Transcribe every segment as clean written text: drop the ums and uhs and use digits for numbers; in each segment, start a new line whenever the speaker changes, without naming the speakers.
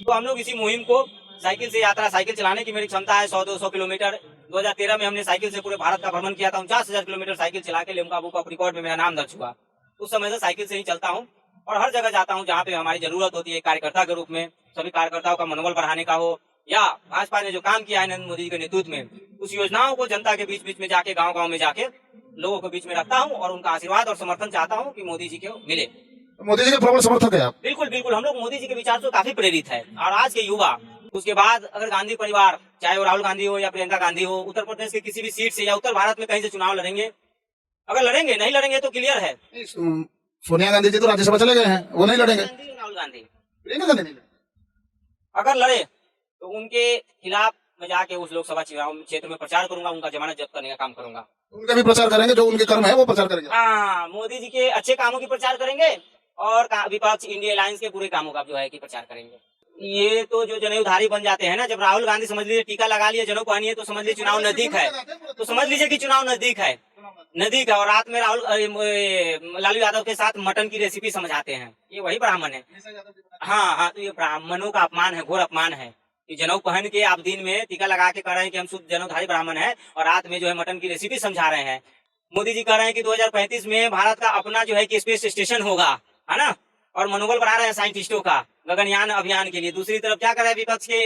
तो हम लोग इसी मुहिम को साइकिल से यात्रा, साइकिल चलाने की मेरी क्षमता है 100-200 किलोमीटर। 2013 में हमने साइकिल से पूरे भारत का भ्रमण किया था। 49,000 किलोमीटर साइकिल चला के लिम्का बुक ऑफ रिकॉर्ड में मेरा नाम दर्ज हुआ। उस समय से साइकिल से ही चलता हूँ और हर जगह जाता हूँ जहाँ पे हमारी जरूरत होती है कार्यकर्ता के रूप में। सभी कार्यकर्ताओं का मनोबल बढ़ाने का हो या भाजपा ने जो काम किया है नरेंद्र मोदी जी के नेतृत्व में, उस योजनाओं को जनता के बीच बीच में जाके, गाँव गाँव में जाके लोगों के बीच में रखता हूँ और उनका आशीर्वाद और समर्थन चाहता हूँ कि मोदी जी को मिले।
मोदी जी के प्रबल समर्थक है आप?
बिल्कुल बिल्कुल, हम लोग मोदी जी के विचार से काफी प्रेरित है। और आज के युवा, उसके बाद अगर गांधी परिवार, चाहे वो राहुल गांधी हो या प्रियंका गांधी हो, उत्तर प्रदेश के किसी भी सीट से या उत्तर भारत में कहीं से चुनाव लड़ेंगे, अगर लड़ेंगे, नहीं लड़ेंगे तो क्लियर है
सोनिया गांधी जी तो राज्यसभा चले गए हैं, वो नहीं लड़ेंगे।
राहुल गांधी
प्रियंका गांधी नहीं लड़ेंगे।
अगर लड़े तो उनके खिलाफ मैं जाके उस लोकसभा चुनाव क्षेत्र में प्रचार करूंगा, उनका जमानत जब्त करने का काम करूंगा।
उनका भी प्रचार करेंगे, जो उनके कर्म है वो प्रचार करेंगे।
हाँ, मोदी जी के अच्छे कामों की प्रचार करेंगे और विपक्ष इंडिया अलायंस के पूरे कामों का जो है कि प्रचार करेंगे। ये तो जो जनेऊधारी बन जाते हैं ना, जब राहुल गांधी समझ लीजिए टीका लगा लिया, जनों पहनिए, तो समझ लीजिए चुनाव नजदीक है, तो समझ लीजिए कि चुनाव नजदीक है। और रात में लालू यादव के साथ मटन की रेसिपी समझाते हैं, ये वही ब्राह्मण है। हाँ हाँ, तो ये ब्राह्मणों का अपमान है, घोर अपमान है कि जनेऊ पहन के आप दिन में टीका लगा के कह रहे हैं कि हम शुद्ध जनेऊधारी ब्राह्मण है और रात में जो है मटन की रेसिपी समझा रहे हैं। मोदी जी कह रहे हैं कि 2035 में भारत का अपना जो है कि स्पेस स्टेशन होगा, है ना, और मनोबल बढ़ा रहे हैं साइंटिस्टों का गगनयान अभियान के लिए। दूसरी तरफ क्या कर रहे हैं विपक्ष के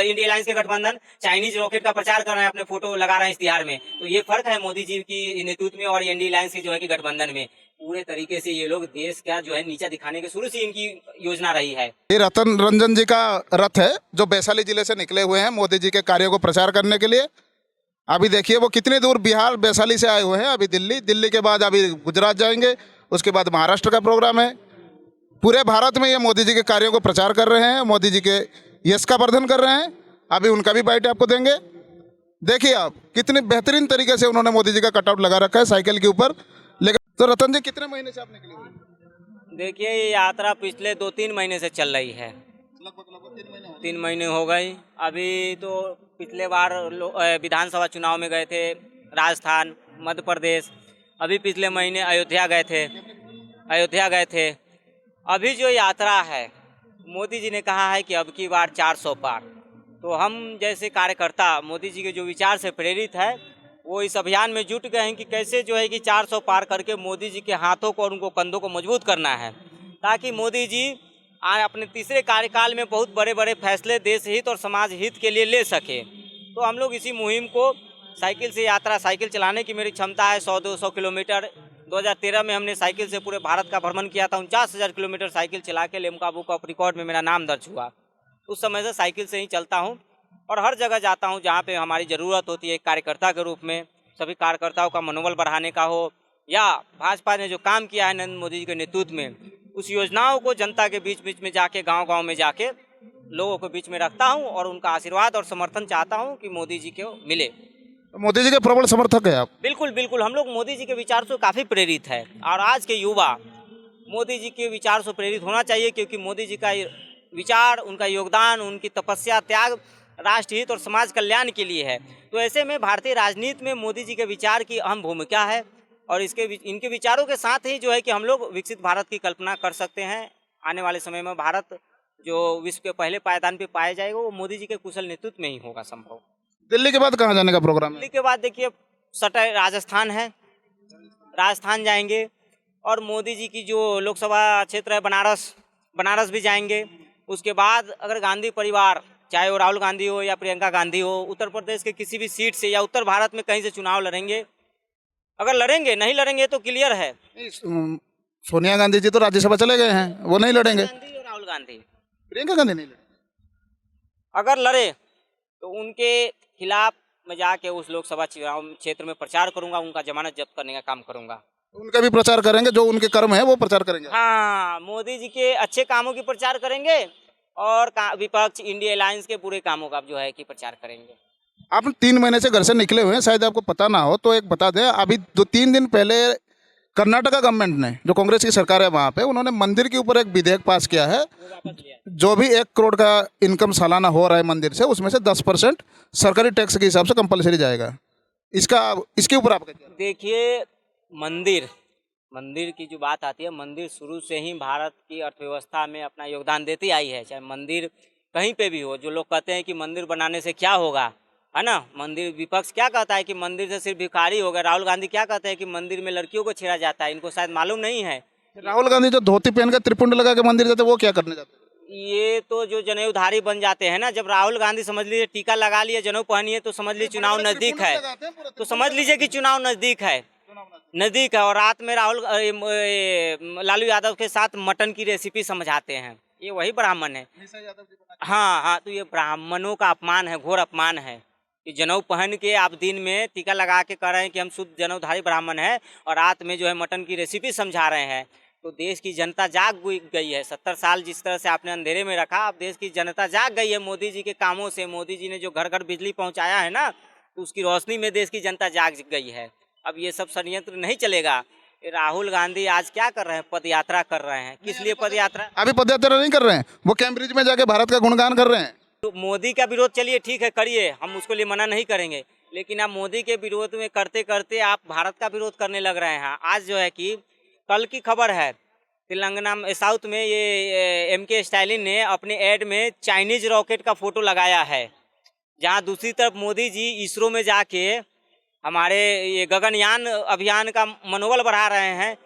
इंडिया अलायंस के गठबंधन, चाइनीज रॉकेट का प्रचार कर रहे हैं, अपने फोटो लगा रहे हैं इश्तिहार में। तो ये फर्क है मोदी जी की नेतृत्व में और इंडिया अलायंस के जो है कि गठबंधन में। पूरे तरीके से ये लोग देश का जो है नीचा दिखाने के शुरू से इनकी योजना रही है।
ये रतन रंजन जी का रथ है जो वैशाली जिले से निकले हुए हैं मोदी जी के कार्यों को प्रचार करने के लिए। अभी देखिए वो कितने दूर बिहार वैशाली से आए हुए हैं। अभी दिल्ली के बाद अभी गुजरात जाएंगे, उसके बाद महाराष्ट्र का प्रोग्राम है। पूरे भारत में ये मोदी जी के कार्यों को प्रचार कर रहे हैं, मोदी जी के यश का वर्धन कर रहे हैं। अभी उनका भी बाइट आपको देंगे। देखिए आप कितने बेहतरीन तरीके से उन्होंने मोदी जी का कटआउट लगा रखा है साइकिल के ऊपर। लेकिन तो रतन जी कितने महीने से आप निकले हुए हैं?
देखिए ये यात्रा पिछले 2-3 महीने से चल रही है।
लगभग
3 महीने हो गई। अभी तो पिछले बार विधानसभा चुनाव में गए थे राजस्थान, मध्य प्रदेश। अभी पिछले महीने अयोध्या गए थे। अभी जो यात्रा है, मोदी जी ने कहा है कि अब की बार 400 पार। तो हम जैसे कार्यकर्ता मोदी जी के जो विचार से प्रेरित है, वो इस अभियान में जुट गए हैं कि कैसे जो है कि 400 पार करके मोदी जी के हाथों को और उनको कंधों को मजबूत करना है, ताकि मोदी जी अपने तीसरे कार्यकाल में बहुत बड़े बड़े फैसले देश हित और समाज हित के लिए ले सके। तो हम लोग इसी मुहिम को साइकिल से यात्रा, साइकिल चलाने की मेरी क्षमता है 100-200 किलोमीटर। 2013 में हमने साइकिल से पूरे भारत का भ्रमण किया था। 49,000 किलोमीटर साइकिल चला के लिम्का बुक ऑफ रिकॉर्ड में मेरा नाम दर्ज हुआ। उस समय से साइकिल से ही चलता हूँ और हर जगह जाता हूँ जहाँ पे हमारी ज़रूरत होती है कार्यकर्ता के रूप में। सभी कार्यकर्ताओं का मनोबल बढ़ाने का हो या भाजपा ने जो काम किया है नरेंद्र मोदी जी के नेतृत्व में, उस योजनाओं को जनता के बीच बीच में जाके, गाँव गाँव में जाके लोगों के बीच में रखता हूँ और उनका आशीर्वाद और समर्थन चाहता हूँ कि मोदी जी को मिले।
मोदी जी के प्रबल समर्थक है आप?
बिल्कुल बिल्कुल, हम लोग मोदी जी के विचार से काफ़ी प्रेरित है और आज के युवा मोदी जी के विचार से प्रेरित होना चाहिए, क्योंकि मोदी जी का विचार, उनका योगदान, उनकी तपस्या, त्याग राष्ट्र हित और समाज कल्याण के लिए है। तो ऐसे में भारतीय राजनीति में मोदी जी के विचार की अहम भूमिका है और इनके विचारों के साथ ही जो है कि हम लोग विकसित भारत की कल्पना कर सकते हैं। आने वाले समय में भारत जो विश्व के पहले पायदान पे पाया जाएगा, वो मोदी जी के कुशल नेतृत्व में ही होगा संभव।
दिल्ली के बाद कहाँ जाने का प्रोग्राम है?
दिल्ली के बाद देखिए सटा राजस्थान है, राजस्थान जाएंगे और मोदी जी की जो लोकसभा क्षेत्र है बनारस भी जाएंगे। उसके बाद अगर गांधी परिवार, चाहे वो राहुल गांधी हो या प्रियंका गांधी हो, उत्तर प्रदेश के किसी भी सीट से या उत्तर भारत में कहीं से चुनाव लड़ेंगे, अगर लड़ेंगे, नहीं लड़ेंगे तो क्लियर है
सोनिया गांधी जी तो राज्यसभा चले गए हैं, वो नहीं लड़ेंगे।
राहुल गांधी,
प्रियंका गांधी नहीं लड़ेंगे।
अगर लड़े तो उनके खिलाफ मैं जाके उस लोकसभा चुनाव क्षेत्र में प्रचार करूंगा, उनका जमानत जब्त करने का काम करूंगा।
उनका भी प्रचार करेंगे, जो उनके कर्म है वो प्रचार करेंगे।
हाँ, मोदी जी के अच्छे कामों की प्रचार करेंगे और विपक्ष इंडिया अलायंस के पूरे कामों का जो है कि प्रचार करेंगे।
आप 3 महीने से घर से निकले हुए हैं, शायद आपको पता ना हो तो एक बता दें। अभी 2-3 दिन पहले कर्नाटका गवर्नमेंट ने, जो कांग्रेस की सरकार है वहाँ पे, उन्होंने मंदिर के ऊपर एक विधेयक पास किया है। जो भी 1 करोड़ का इनकम सालाना हो रहा है मंदिर से, उसमें से 10% सरकारी टैक्स के हिसाब से कंपलसरी जाएगा। इसके ऊपर आप
देखिए, मंदिर की जो बात आती है, मंदिर शुरू से ही भारत की अर्थव्यवस्था में अपना योगदान देती आई है। चाहे मंदिर कहीं पे भी हो, जो लोग कहते हैं कि मंदिर बनाने से क्या होगा, है ना, मंदिर, विपक्ष क्या कहता है कि मंदिर से सिर्फ भिखारी होगा, राहुल गांधी क्या कहते हैं कि मंदिर में लड़कियों को छेड़ा जाता है, इनको शायद मालूम नहीं है।
राहुल गांधी जो धोती पहन कर त्रिपुंड लगा के मंदिर जाते हैं, वो क्या करने जाते हैं?
ये तो जो जनेऊधारी बन जाते हैं ना, जब राहुल गांधी समझ लीजिए टीका लगा लिए, जनेऊ पहनिए, तो समझ लीजिए चुनाव नजदीक है, तो समझ लीजिए कि चुनाव नजदीक है, नजदीक है। और रात में लालू यादव के साथ मटन की रेसिपी समझाते हैं, ये वही ब्राह्मण है। हाँ हाँ, तो ये ब्राह्मणों का अपमान है, घोर अपमान है कि जनेऊ पहन के आप दिन में टीका लगा के कह रहे हैं कि हम शुद्ध जनेऊधारी ब्राह्मण है, और रात में जो है मटन की रेसिपी समझा रहे हैं। तो देश की जनता जाग गई है। 70 साल जिस तरह से आपने अंधेरे में रखा, अब देश की जनता जाग गई है मोदी जी के कामों से। मोदी जी ने जो घर घर बिजली पहुंचाया है ना, तो उसकी रोशनी में देश की जनता जाग गई है। अब ये सब षड्यंत्र नहीं चलेगा। राहुल गांधी आज क्या कर रहे हैं, पद यात्रा कर रहे हैं। किस लिए पद यात्रा?
अभी पदयात्रा नहीं कर रहे हैं, वो कैम्ब्रिज में जाके भारत का गुणगान कर रहे हैं।
तो मोदी का विरोध चलिए ठीक है, करिए, हम उसको लिए मना नहीं करेंगे, लेकिन आप मोदी के विरोध में करते करते आप भारत का विरोध करने लग रहे हैं। आज जो है कि कल की खबर है, तेलंगाना में, साउथ में, ये MK स्टालिन ने अपने ऐड में चाइनीज रॉकेट का फोटो लगाया है, जहां दूसरी तरफ मोदी जी इसरो में जाके हमारे ये गगनयान अभियान का मनोबल बढ़ा रहे हैं।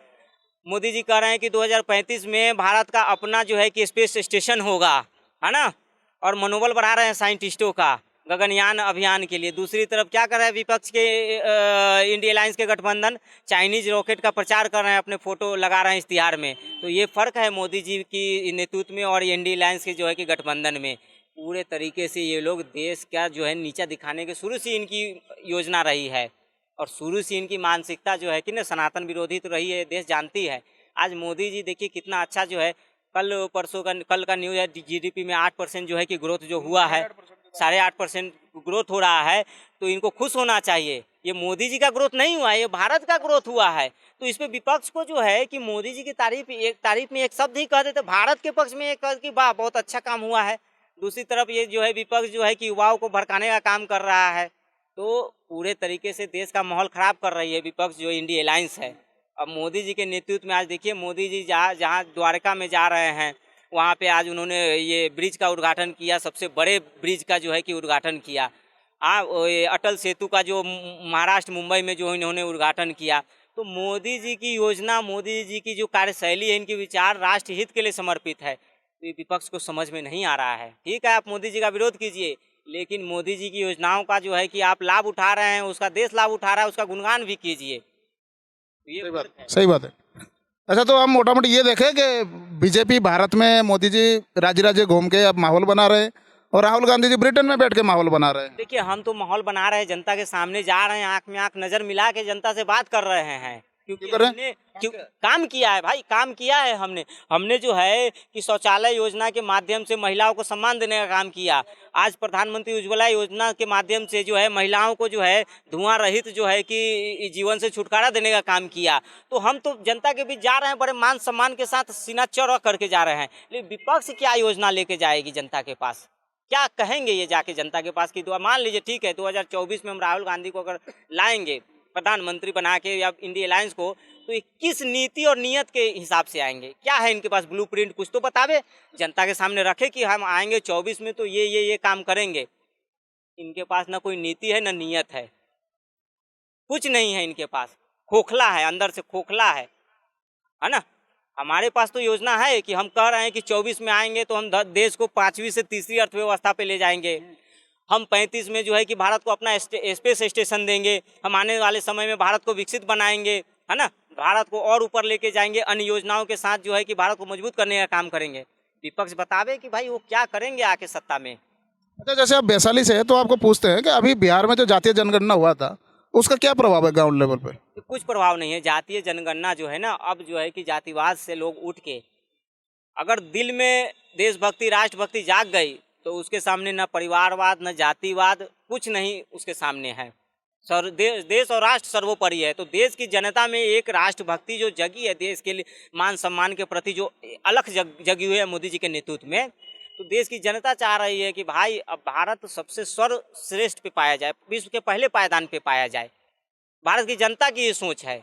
मोदी जी कह रहे हैं कि 2035 में भारत का अपना जो है कि स्पेस स्टेशन होगा, है ना, और मनोबल बढ़ा रहे हैं साइंटिस्टों का गगनयान अभियान के लिए। दूसरी तरफ क्या कर रहे हैं विपक्ष के इंडिया अलायंस के गठबंधन, चाइनीज रॉकेट का प्रचार कर रहे हैं, अपने फोटो लगा रहे हैं इश्तिहार में। तो ये फर्क है मोदी जी की नेतृत्व में और इंडिया अलायंस के जो है कि गठबंधन में। पूरे तरीके से ये लोग देश का जो है नीचा दिखाने के शुरू से इनकी योजना रही है, और शुरू से इनकी मानसिकता जो है कि ना सनातन विरोधी तो रही है, देश जानती है। आज मोदी जी देखिए कितना अच्छा जो है, कल का न्यूज़ है, GDP में 8% जो है कि ग्रोथ जो हुआ है, 8.5% ग्रोथ हो रहा है। तो इनको खुश होना चाहिए। ये मोदी जी का ग्रोथ नहीं हुआ है, ये भारत का ग्रोथ हुआ है। तो इस पे विपक्ष को जो है कि मोदी जी की तारीफ में एक शब्द ही कह देते, भारत के पक्ष में एक कह कि वाह बहुत अच्छा काम हुआ है। दूसरी तरफ ये जो है विपक्ष जो है कि युवाओं को भड़काने का काम कर रहा है। तो पूरे तरीके से देश का माहौल खराब कर रही है विपक्ष जो इंडिया अलायंस है। अब मोदी जी के नेतृत्व में आज देखिए मोदी जी जहाँ द्वारका में जा रहे हैं, वहाँ पे आज उन्होंने ये ब्रिज का उद्घाटन किया, सबसे बड़े ब्रिज का जो है कि उद्घाटन किया। ये अटल सेतु का जो महाराष्ट्र मुंबई में जो इन्होंने उद्घाटन किया। तो मोदी जी की योजना, मोदी जी की जो कार्यशैली है, इनके विचार राष्ट्र हित के लिए समर्पित है। तो ये विपक्ष को समझ में नहीं आ रहा है। ठीक है, आप मोदी जी का विरोध कीजिए, लेकिन मोदी जी की योजनाओं का जो है कि आप लाभ उठा रहे हैं, उसका देश लाभ उठा रहा है, उसका गुणगान भी कीजिए। ये
सही बात है। अच्छा, तो हम मोटा मोटी ये देखें कि बीजेपी भारत में मोदी जी राज्य राज्य घूम के अब माहौल बना रहे हैं, और राहुल गांधी जी ब्रिटेन में बैठ के माहौल बना रहे हैं।
देखिए, हम तो माहौल बना रहे हैं, जनता के सामने जा रहे हैं, आंख में आंख नजर मिला के जनता से बात कर रहे हैं। क्योंकि हमने काम किया है भाई, काम किया है हमने जो है कि शौचालय योजना के माध्यम से महिलाओं को सम्मान देने का काम किया। आज प्रधानमंत्री उज्ज्वला योजना के माध्यम से जो है महिलाओं को जो है धुआं रहित जो है कि जीवन से छुटकारा देने का काम किया। तो हम तो जनता के बीच जा रहे हैं, बड़े मान सम्मान के साथ सीना चौड़ा करके जा रहे हैं। लेकिन विपक्ष क्या योजना लेके जाएगी जनता के पास? क्या कहेंगे ये जाके जनता के पास कि मान लीजिए ठीक है 2024 में हम राहुल गांधी को अगर लाएंगे प्रधानमंत्री बना के या इंडिया अलायंस को, तो ये किस नीति और नियत के हिसाब से आएंगे? क्या है इनके पास ब्लूप्रिंट? कुछ तो बतावे, जनता के सामने रखे कि हम आएंगे 24 में तो ये काम करेंगे। इनके पास ना कोई नीति है ना नियत है, कुछ नहीं है इनके पास। खोखला है, अंदर से खोखला है ना। हमारे पास तो योजना है कि हम कह रहे हैं कि 24 में आएंगे तो हम देश को 5वीं से तीसरी अर्थव्यवस्था पे ले जाएंगे। हम 35 में जो है कि भारत को अपना स्पेस स्टेशन देंगे। हम आने वाले समय में भारत को विकसित बनाएंगे, है ना, भारत को और ऊपर लेके जाएंगे। अन्य योजनाओं के साथ जो है कि भारत को मजबूत करने का काम करेंगे। विपक्ष बतावे कि भाई वो क्या करेंगे आके सत्ता में।
अच्छा, जैसे आप वैशाली से है तो आपको पूछते हैं कि अभी बिहार में जो जातीय जनगणना हुआ था उसका क्या प्रभाव है ग्राउंड लेवल पे?
कुछ प्रभाव नहीं है। जातीय जनगणना जो है ना, अब जो है कि जातिवाद से लोग उठ के अगर दिल में देशभक्ति राष्ट्रभक्ति जाग गई तो उसके सामने न परिवारवाद न जातिवाद, कुछ नहीं उसके सामने है। देश और राष्ट्र सर्वोपरि है। तो देश की जनता में एक राष्ट्रभक्ति जो जगी है, देश के लिए मान सम्मान के प्रति जो अलख जगी हुई है मोदी जी के नेतृत्व में, तो देश की जनता चाह रही है कि भाई अब भारत सबसे सर्वश्रेष्ठ पे पाया जाए, विश्व के पहले पायदान पे पाया जाए। भारत की जनता की ये सोच है।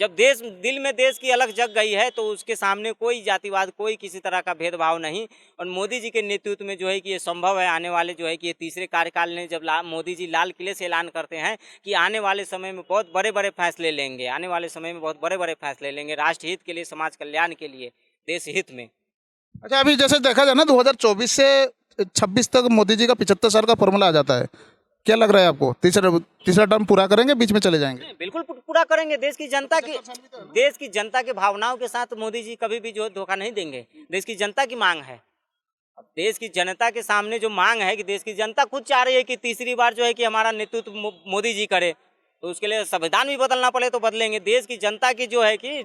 जब देश दिल में देश की अलग जग गई है तो उसके सामने कोई जातिवाद, कोई किसी तरह का भेदभाव नहीं। और मोदी जी के नेतृत्व में जो है कि ये संभव है। आने वाले जो है कि ये तीसरे कार्यकाल में जब मोदी जी लाल किले से ऐलान करते हैं कि आने वाले समय में बहुत बड़े बड़े फैसले लेंगे, आने वाले समय में बहुत बड़े बड़े फैसले लेंगे राष्ट्र हित के लिए, समाज कल्याण के लिए, देश हित में।
अच्छा, अभी जैसे देखा जाए ना 2024 से 26 तक मोदी जी का 75 साल का फॉर्मूला आ जाता है, क्या लग रहा है आपको? तीसरा टर्म पूरा करेंगे, बीच में चले जाएंगे?
नहीं, बिल्कुल पूरा करेंगे। देश की जनता की भावनाओं के साथ मोदी जी कभी भी जो है धोखा नहीं देंगे। देश की जनता की मांग है। अब देश की जनता के सामने जो मांग है कि देश की जनता खुद चाह रही है कि तीसरी बार जो है कि हमारा नेतृत्व मोदी जी करे, तो उसके लिए संविधान भी बदलना पड़े तो बदलेंगे। देश की जनता की जो है कि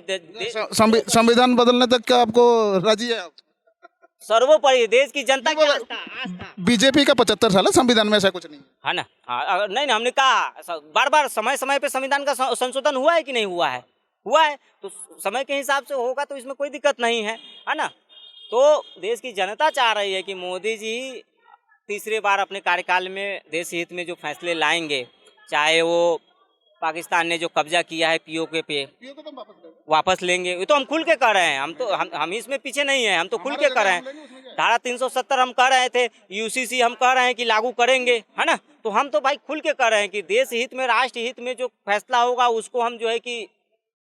संविधान बदलने तक क्या आपको राजी है आप?
सर्वोपरि देश की जनता की आस्था।
बीजेपी का 75 साल है, संविधान में ऐसा कुछ नहीं
है ना। हाँ, नहीं, हमने कहा बार बार समय समय पे संविधान का संशोधन हुआ है कि नहीं हुआ है? हुआ है, तो समय के हिसाब से होगा तो इसमें कोई दिक्कत नहीं है ना। तो देश की जनता चाह रही है कि मोदी जी तीसरी बार अपने कार्यकाल में देश हित में जो फैसले लाएंगे, चाहे वो पाकिस्तान ने जो कब्जा किया है पीओके पे वापस लेंगे। ये तो हम खुल के कर रहे हैं। हम इसमें पीछे नहीं है, हम तो खुल के कर रहे हैं। धारा 370 हम कह रहे थे, यूसीसी हम कह रहे हैं कि लागू करेंगे, है ना। तो हम तो भाई खुल के कर रहे हैं कि देश हित में, राष्ट्र हित में जो फैसला होगा उसको हम जो है कि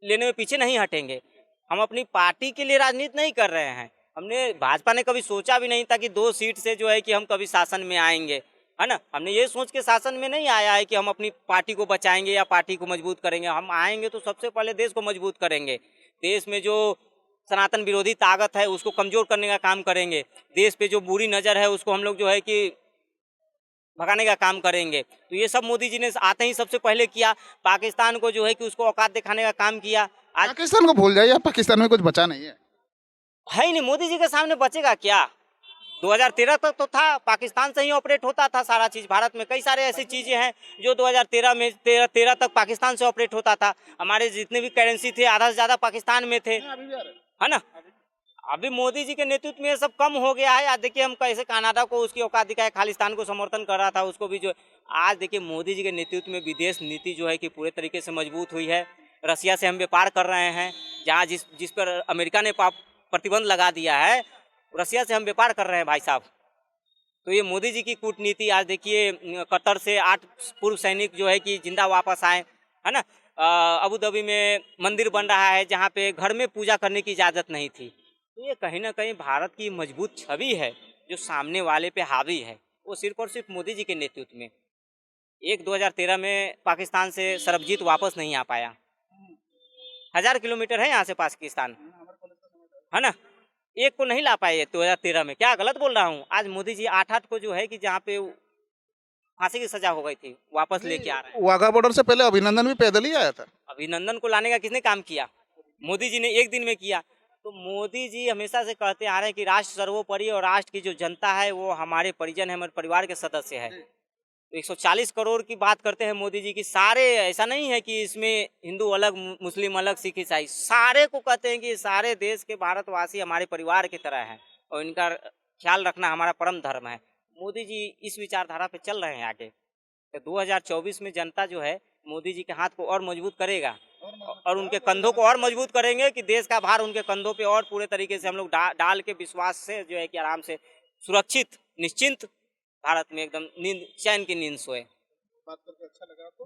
लेने में पीछे नहीं हटेंगे। हम अपनी पार्टी के लिए राजनीति नहीं कर रहे हैं। हमने भाजपा ने कभी सोचा भी नहीं था कि 2 सीट से जो है कि हम कभी शासन में आएंगे, है ना। हमने ये सोच के शासन में नहीं आया है कि हम अपनी पार्टी को बचाएंगे या पार्टी को मजबूत करेंगे। हम आएंगे तो सबसे पहले देश को मजबूत करेंगे। देश में जो सनातन विरोधी ताकत है उसको कमजोर करने का काम करेंगे। देश पे जो बुरी नज़र है उसको हम लोग जो है कि भगाने का काम करेंगे। तो ये सब मोदी जी ने आते ही सबसे पहले किया। पाकिस्तान को जो है कि उसको औकात दिखाने का काम किया। आज
पाकिस्तान को भूल जाइए, पाकिस्तान में कुछ बचा नहीं है
ही नहीं। मोदी जी के सामने बचेगा क्या? 2013 तक तो था, पाकिस्तान से ही ऑपरेट होता था सारा चीज़। भारत में कई सारे ऐसी चीज़ें हैं जो 2013 में 13 तक पाकिस्तान से ऑपरेट होता था। हमारे जितने भी करेंसी थे आधा से ज़्यादा पाकिस्तान में थे, है ना। अभी मोदी जी के नेतृत्व में ये सब कम हो गया है। आज देखिए हम कैसे कनाडा को उसकी औकात दिखाए, खालिस्तान को समर्थन कर रहा था, उसको भी जो आज देखिए मोदी जी के नेतृत्व में विदेश नीति जो है कि पूरे तरीके से मजबूत हुई है। रसिया से हम व्यापार कर रहे हैं, जहाँ जिस पर अमेरिका ने प्रतिबंध लगा दिया है, रसिया से हम व्यापार कर रहे हैं भाई साहब। तो ये मोदी जी की कूटनीति। आज देखिए कतर से 8 पूर्व सैनिक जो है कि जिंदा वापस आए, है ना। अबू धाबी में मंदिर बन रहा है जहाँ पे घर में पूजा करने की इजाज़त नहीं थी। तो ये कहीं ना कहीं भारत की मजबूत छवि है जो सामने वाले पे हावी है, वो सिर्फ और सिर्फ मोदी जी के नेतृत्व में। 2013 में पाकिस्तान से सरबजीत वापस नहीं आ पाया। 1000 किलोमीटर है यहाँ से पाकिस्तान, है ना। एक को नहीं ला पाए 2013 में। क्या गलत बोल रहा हूँ? आज मोदी जी 8 को जो है कि जहाँ पे फांसी की सजा हो गई थी वापस लेके आ रहे हैं।
वाघा बॉर्डर से पहले अभिनंदन भी पैदल ही आया था।
अभिनंदन को लाने का किसने काम किया? मोदी जी ने एक दिन में किया। तो मोदी जी हमेशा से कहते आ रहे हैं कि राष्ट्र सर्वोपरि और राष्ट्र की जो जनता है वो हमारे परिजन है, हमारे परिवार के सदस्य है। तो 140 करोड़ की बात करते हैं मोदी जी की। सारे, ऐसा नहीं है कि इसमें हिंदू अलग, मुस्लिम अलग, सिख ईसाई, सारे को कहते हैं कि सारे देश के भारतवासी हमारे परिवार की तरह हैं और इनका ख्याल रखना हमारा परम धर्म है। मोदी जी इस विचारधारा पे चल रहे हैं आगे। तो 2024 में जनता जो है मोदी जी के हाथ को और मजबूत करेगा और उनके कंधों को और मजबूत करेंगे कि देश का भार उनके कंधों पे और पूरे तरीके से हम लोग डाल के विश्वास से जो है कि आराम से सुरक्षित निश्चिंत भारत में एकदम नींद, चैन की नींद सोए। बात करके अच्छा लगा आपको?